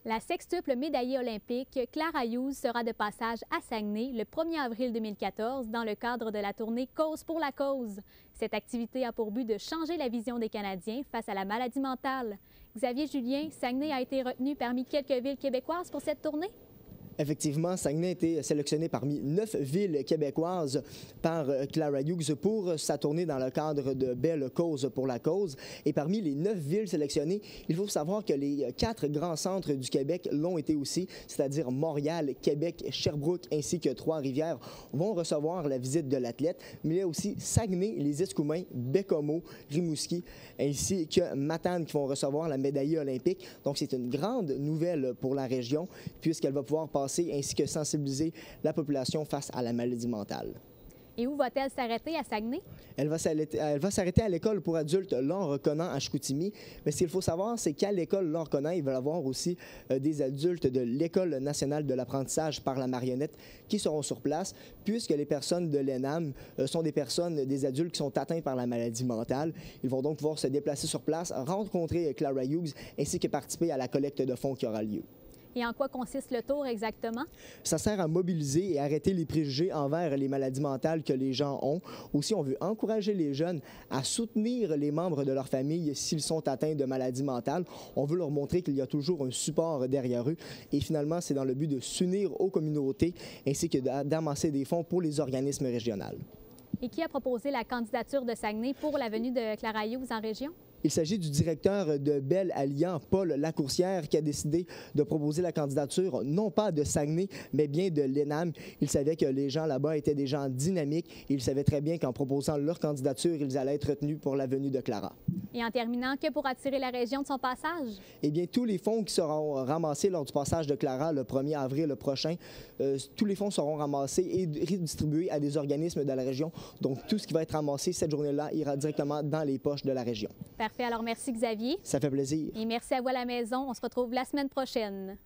La sextuple médaillée olympique Clara Hughes sera de passage à Saguenay le 1er avril 2014 dans le cadre de la tournée Cause pour la cause. Cette activité a pour but de changer la vision des Canadiens face à la maladie mentale. Xavier Julien, Saguenay a été retenu parmi quelques villes québécoises pour cette tournée? Effectivement, Saguenay a été sélectionné parmi 9 villes québécoises par Clara Hughes pour sa tournée dans le cadre de Belle Cause pour la cause. Et parmi les 9 villes sélectionnées, il faut savoir que les 4 grands centres du Québec l'ont été aussi, c'est-à-dire Montréal, Québec, Sherbrooke ainsi que Trois-Rivières vont recevoir la visite de l'athlète. Mais il y a aussi Saguenay, les Escoumins, Baie-Comeau, Rimouski ainsi que Matane qui vont recevoir la médaillée olympique. Donc c'est une grande nouvelle pour la région puisqu'elle va pouvoir passer ainsi que sensibiliser la population face à la maladie mentale. Et où va-t-elle s'arrêter à Saguenay? Elle va s'arrêter à l'école pour adultes Laure-Conan à Chicoutimi. Mais ce qu'il faut savoir, c'est qu'à l'école Laure-Conan, il va y avoir aussi des adultes de l'École nationale de l'apprentissage par la marionnette qui seront sur place, puisque les personnes de l'ENAM sont des adultes qui sont atteints par la maladie mentale. Ils vont donc pouvoir se déplacer sur place, rencontrer Clara Hughes, ainsi que participer à la collecte de fonds qui aura lieu. Et en quoi consiste le tour exactement? Ça sert à mobiliser et arrêter les préjugés envers les maladies mentales que les gens ont. Aussi, on veut encourager les jeunes à soutenir les membres de leur famille s'ils sont atteints de maladies mentales. On veut leur montrer qu'il y a toujours un support derrière eux. Et finalement, c'est dans le but de s'unir aux communautés ainsi que d'amasser des fonds pour les organismes régionaux. Et qui a proposé la candidature de Saguenay pour la venue de Clara Hughes en région? Il s'agit du directeur de Bell Alliant, Paul Lacourcière, qui a décidé de proposer la candidature non pas de Saguenay, mais bien de l'ENAM. Il savait que les gens là-bas étaient des gens dynamiques et il savait très bien qu'en proposant leur candidature, ils allaient être retenus pour la venue de Clara. Et en terminant, que pour attirer la région de son passage? Eh bien, tous les fonds qui seront ramassés lors du passage de Clara le 1er avril prochain, tous les fonds seront ramassés et redistribués à des organismes de la région. Donc, tout ce qui va être ramassé cette journée-là ira directement dans les poches de la région. Parfait. Alors, merci Xavier. Ça fait plaisir. Et merci à vous à la maison. On se retrouve la semaine prochaine.